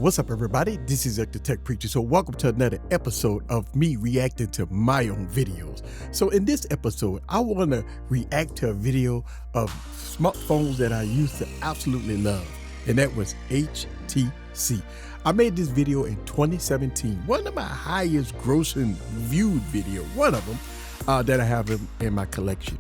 What's up, everybody? This is the Tech Preacher. So welcome to another episode of me reacting to my own videos. So in this episode, I want to react to a video of smartphones that I used to absolutely love, and that was HTC. I made this video in 2017, one of my highest grossing viewed video, one of them that I have in my collection.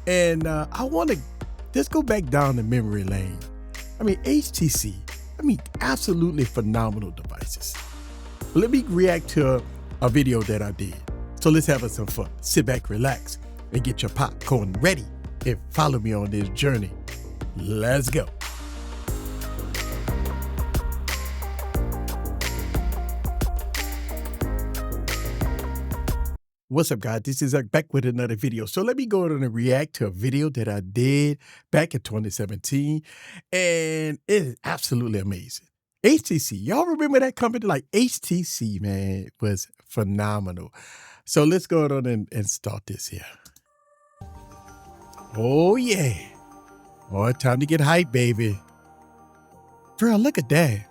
And I want to just go back down the memory lane. I mean, HTC, absolutely phenomenal devices. Let me react to a video that I did. So let's have some fun. Sit back, relax, and get your popcorn ready and follow me on this journey. Let's go. What's up, guys? This is Eric back with another video. So let me go on and react to a video that I did back in 2017, and it is absolutely amazing. HTC, y'all remember that company? Like HTC, man, was phenomenal. So let's go on and start this here. Oh yeah. Oh, time to get hyped, baby. Bro, look at that.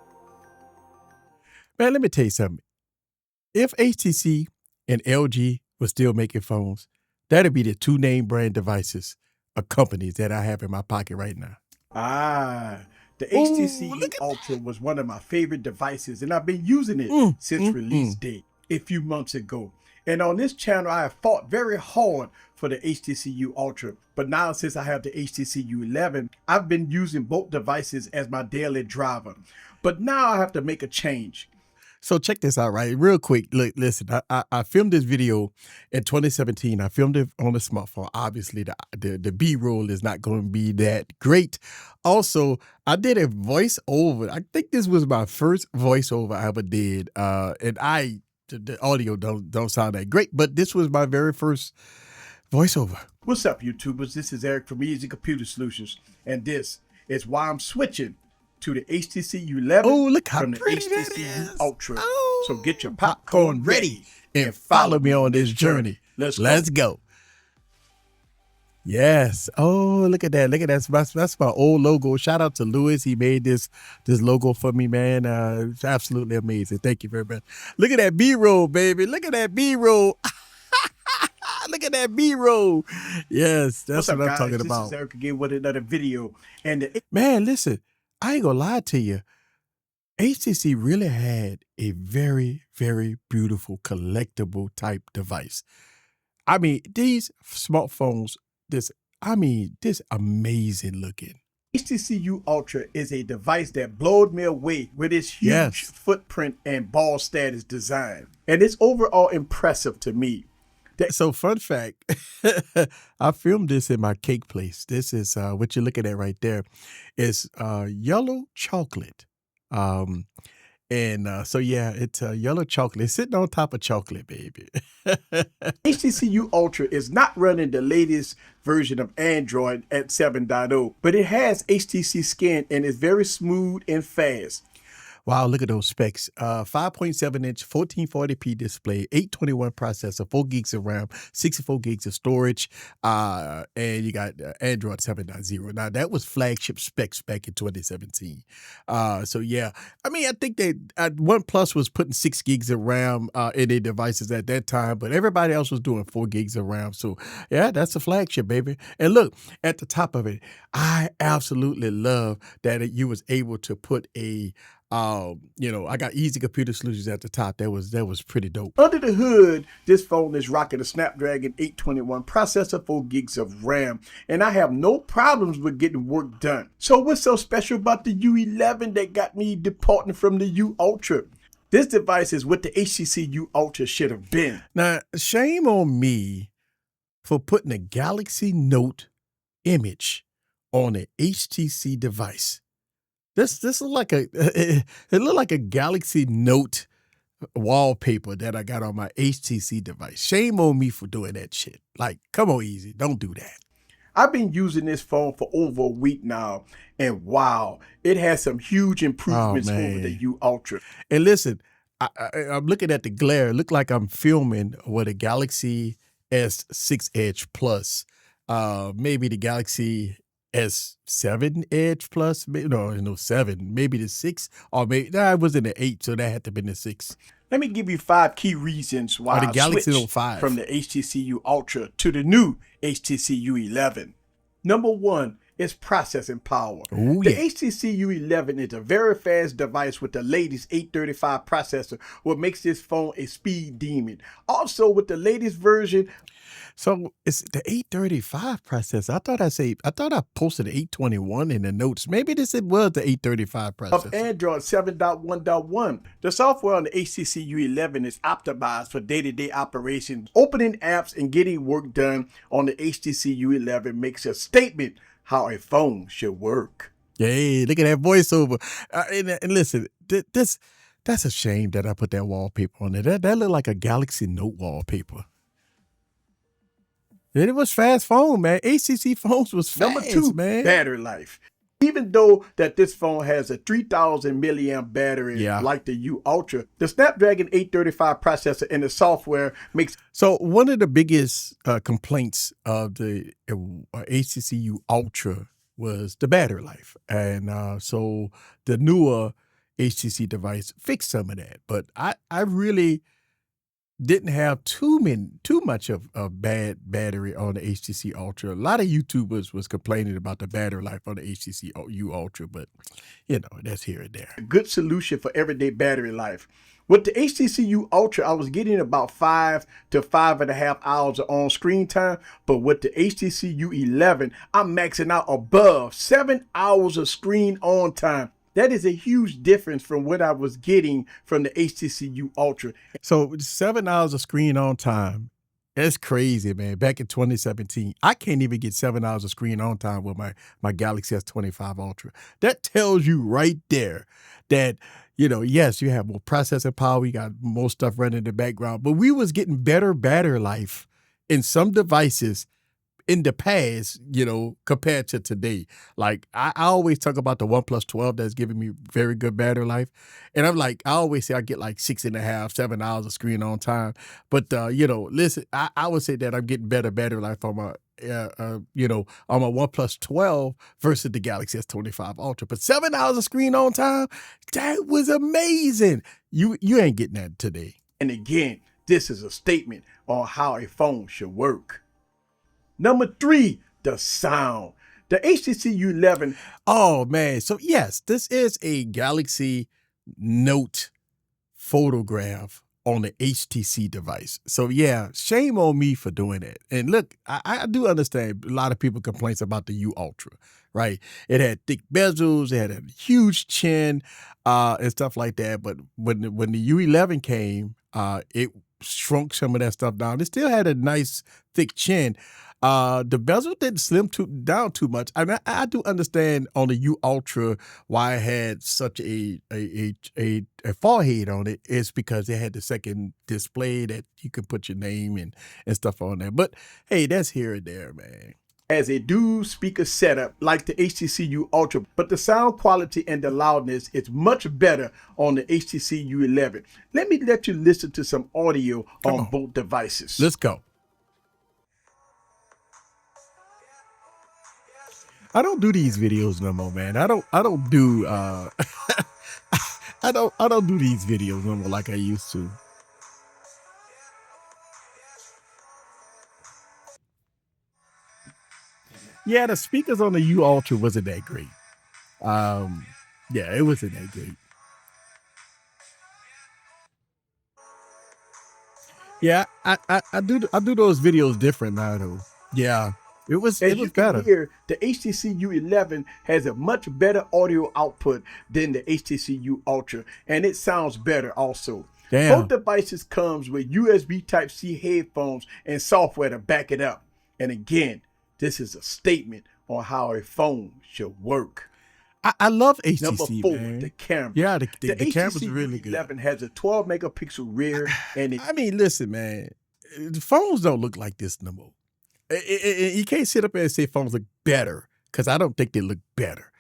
Man, let me tell you something. If HTC and LG was still making phones, that'd be the two name brand devices of companies that I have in my pocket right now. The HTC U Ultra was one of my favorite devices, and I've been using it since release date a few months ago. And on this channel, I have fought very hard for the HTC U Ultra. But now, since I have the HTC U11, I've been using both devices as my daily driver. But now I have to make a change. So check this out, right? Real quick. Look, listen, I filmed this video in 2017. I filmed it on a smartphone. Obviously, the B-roll is not going to be that great. Also, I did a voiceover. I think this was my first voiceover I ever did. And the audio don't sound that great, but this was my very first voiceover. What's up, YouTubers? This is Eric from eazycomputersolution, and this is why I'm switching to the HTC U11 look how from the pretty HTC that U is. Ultra. So get your popcorn ready and follow me on this journey. Let's go. Yes. Oh, look at that. Look at that. That's my old logo. Shout out to Louis. He made this logo for me, man. It's absolutely amazing. Thank you very much. Look at that B-roll, baby. Look at that B-roll. Look at that B-roll. Yes, that's what I'm talking about. This is Eric again with another video. And man, listen, I ain't gonna lie to you. HTC really had a very, very beautiful collectible type device. I mean, these smartphones, this amazing looking. HTC U Ultra is a device that blowed me away with its huge footprint and ball status design. And it's overall impressive to me. So fun fact, I filmed this in my cake place. This is what you're looking at right there. It's yellow chocolate. So yeah, it's yellow chocolate. It's sitting on top of chocolate, baby. HTC U Ultra is not running the latest version of Android at 7.0, but it has HTC skin and is very smooth and fast. Wow, look at those specs. 5.7-inch 1440p display, 821 processor, 4 gigs of RAM, 64 gigs of storage, and you got Android 7.0. Now, that was flagship specs back in 2017. So, yeah. I mean, I think that OnePlus was putting 6 gigs of RAM in their devices at that time, but everybody else was doing 4 gigs of RAM. So, yeah, that's a flagship, baby. And look, at the top of it, I absolutely love that you was able to put a I got Easy Computer Solutions at the top. That was pretty dope. Under the hood, this phone is rocking a Snapdragon 821 processor, 4 gigs of RAM, and I have no problems with getting work done. So what's so special about the U11 that got me departing from the U Ultra? This device is what the HTC U Ultra should have been. Now, shame on me for putting a Galaxy Note image on an HTC device. This look like it looked like a Galaxy Note wallpaper that I got on my HTC device. Shame on me for doing that shit. Like, come on, Easy, don't do that. I've been using this phone for over a week now, and wow, it has some huge improvements over the U Ultra. And listen, I'm looking at the glare. It looked like I'm filming with a Galaxy S6 Edge Plus, maybe the Galaxy S7 Edge Plus. No, 7, maybe the 6, or maybe it was in the 8, so that had to be the 6. Let me give you 5 key reasons Or why the I Galaxy switched Note 5. from the HTC U Ultra to the new HTC U11. Number 1 is processing power. Oh, The yeah. HTC U11 is a very fast device with the latest 835 processor, what makes this phone a speed demon. Also, with the latest version, So it's the 835 processor. I thought I posted the 821 in the notes. Maybe it was the 835 of processor. Android 7.1.1. The software on the HTC U11 is optimized for day-to-day operations. Opening apps and getting work done on the HTC U11 makes a statement how a phone should work. Yay, look at that voiceover. And listen, that's a shame that I put that wallpaper on there. That looked like a Galaxy Note wallpaper. And it was fast phone, man. HTC phones was fast, Number 2, man. battery life. Even though that this phone has a 3,000 milliamp battery like the U Ultra, the Snapdragon 835 processor and the software makes. So one of the biggest complaints of the HTC U Ultra was the battery life. And so the newer HTC device fixed some of that. But I really didn't have too much of a bad battery on the HTC Ultra. A lot of YouTubers was complaining about the battery life on the HTC U Ultra, but that's here and there. A good solution for everyday battery life. With the HTC U Ultra, I was getting about 5 to 5.5 hours of on-screen time, but with the HTC U11, I'm maxing out above 7 hours of screen on time. That is a huge difference from what I was getting from the HTC U Ultra. So 7 hours of screen on time, that's crazy, man. Back in 2017, I can't even get 7 hours of screen on time with my Galaxy S25 Ultra. That tells you right there that, yes, you have more processing power, you got more stuff running in the background, but we was getting better battery life in some devices in the past, compared to today. Like I always talk about the OnePlus 12 that's giving me very good battery life. And I'm like, I always say I get like 6.5, 7 hours of screen on time. But, listen, I would say that I'm getting better battery life on my, on my OnePlus 12 versus the Galaxy S25 Ultra. But 7 hours of screen on time, that was amazing. You ain't getting that today. And again, this is a statement on how a phone should work. Number 3, the sound. The HTC U11. Oh, man. So, yes, this is a Galaxy Note photograph on the HTC device. So, yeah, shame on me for doing that. And look, I do understand a lot of people complaints about the U Ultra, right? It had thick bezels, it had a huge chin, and stuff like that. But when the U11 came, it shrunk some of that stuff down. It still had a nice thick chin. The bezel didn't slim down too much. I mean, I do understand on the U Ultra why it had such a forehead on it. It's because it had the second display that you could put your name and stuff on there. But hey, that's here and there, man. As a dual speaker setup like the HTC U Ultra, but the sound quality and the loudness is much better on the HTC U11. Let me let you listen to some audio on both devices. Let's go. I don't do these videos no more, man. I don't do I don't do these videos no more like I used to. Yeah, the speakers on the U Ultra wasn't that great. Yeah, it wasn't that great. Yeah, I do those videos different now though. Yeah. It was better. Here, the HTC U11 has a much better audio output than the HTC U Ultra, and it sounds better also. Damn. Both devices comes with USB Type-C headphones and software to back it up. And again, this is a statement on how a phone should work. I love HTC, Number 4, man. the camera. Yeah, the camera's really good. The HTC U11 has a 12 megapixel rear, and I mean, listen, man, the phones don't look like this no more. You can't sit up there and say phones look better because I don't think they look better.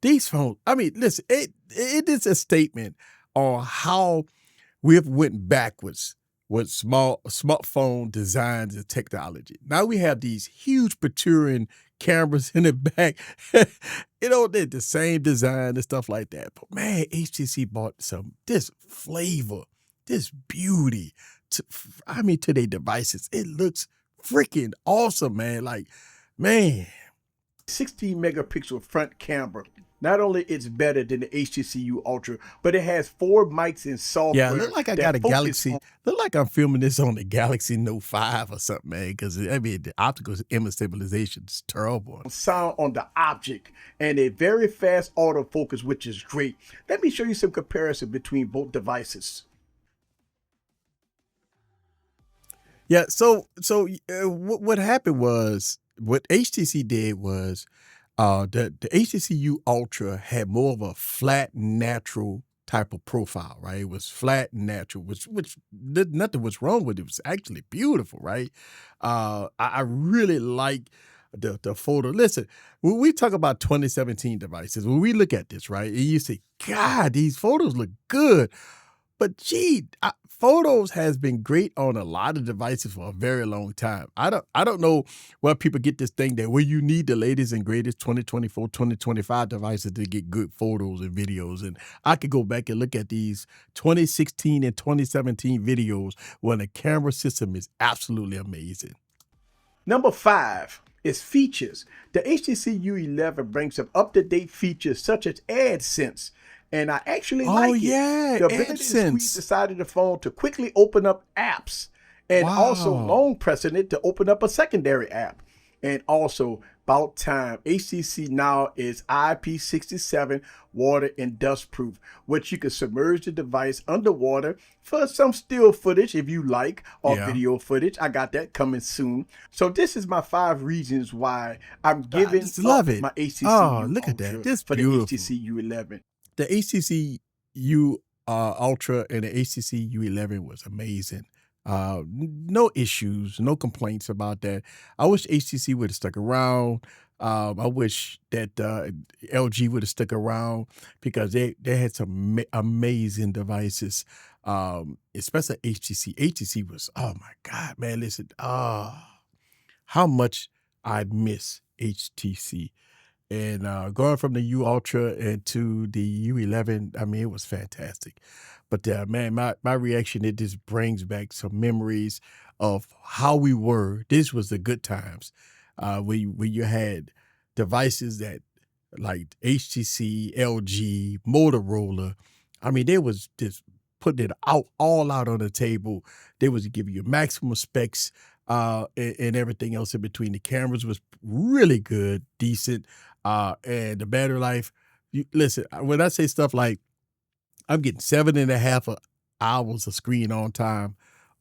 These phones, I mean, listen, it is a statement on how we've went backwards with smartphone designs and technology. Now we have these huge protruding cameras in the back. You know, they're the same design and stuff like that. But man, HTC bought this flavor, this beauty to their devices. It looks freaking awesome, man. Like, man. 16 megapixel front camera. Not only it's better than the HTC U Ultra, but it has 4 mics and software. Yeah, look like I got a Galaxy. Look like I'm filming this on the Galaxy Note 5 or something, man. Because I mean, the optical image stabilization is terrible. Sound on the object and a very fast autofocus, which is great. Let me show you some comparison between both devices. Yeah. So what happened was, what HTC did was, the HTC U Ultra had more of a flat, natural type of profile, right? It was flat and natural, which nothing was wrong with it. It was actually beautiful, right? I really like the photo. Listen, when we talk about 2017 devices, when we look at this, right, and you say, God, these photos look good. But gee, photos has been great on a lot of devices for a very long time. I don't know where people get this thing that you need the latest and greatest 2024, 2025 devices to get good photos and videos. And I could go back and look at these 2016 and 2017 videos when the camera system is absolutely amazing. Number 5 is features. The HTC U11 brings some up-to-date features such as AdSense. And I actually like it. Yeah, the ability to squeeze the side of the phone to quickly open up apps, and also long pressing it to open up a secondary app. And also, about time, HTC now is IP67 water and dust proof, which you can submerge the device underwater for some still footage if you like, or video footage. I got that coming soon. So this is my 5 reasons why I'm giving my HTC U look at that. This for beautiful. the HTC U11. The HTC U Ultra and the HTC U11 was amazing. No issues, no complaints about that. I wish HTC would have stuck around. I wish that LG would have stuck around, because they had some amazing devices, especially HTC. HTC was, oh my God, man, listen, how much I miss HTC. And going from the U Ultra into the U11, I mean, it was fantastic. But man, my reaction, it just brings back some memories of how we were. This was the good times, when you had devices that like HTC, LG, Motorola. I mean, they was just putting it all out on the table. They was giving you maximum specs, and everything else in between. The cameras was really good, decent, and the battery life. Listen, when I say stuff like I'm getting 7.5 hours of screen on time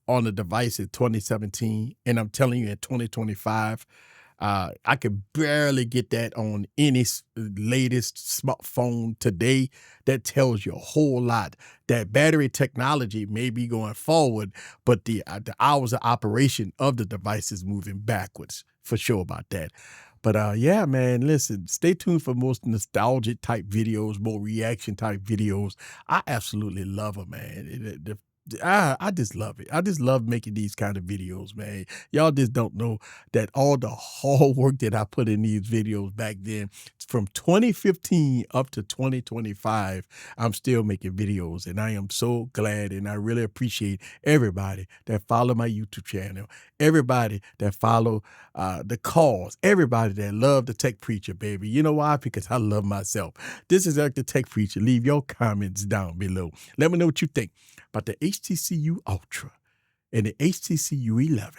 on the device in 2017, and I'm telling you in 2025, I could barely get that on any latest smartphone today. That tells you a whole lot. That battery technology may be going forward, but the hours of operation of the device is moving backwards, for sure about that. But yeah, man, listen, stay tuned for most nostalgic type videos, more reaction type videos. I absolutely love them, man. I just love it. I just love making these kind of videos, man. Y'all just don't know that all the hard work that I put in these videos back then, from 2015 up to 2025, I'm still making videos, and I am so glad, and I really appreciate everybody that follow my YouTube channel, everybody that follow the cause, everybody that love the Tech Preacher, baby. You know why? Because I love myself. This is Eric the Tech Preacher. Leave your comments down below. Let me know what you think about the HTC U Ultra and the HTC U11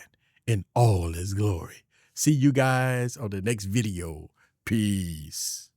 in all its glory. See you guys on the next video. Peace.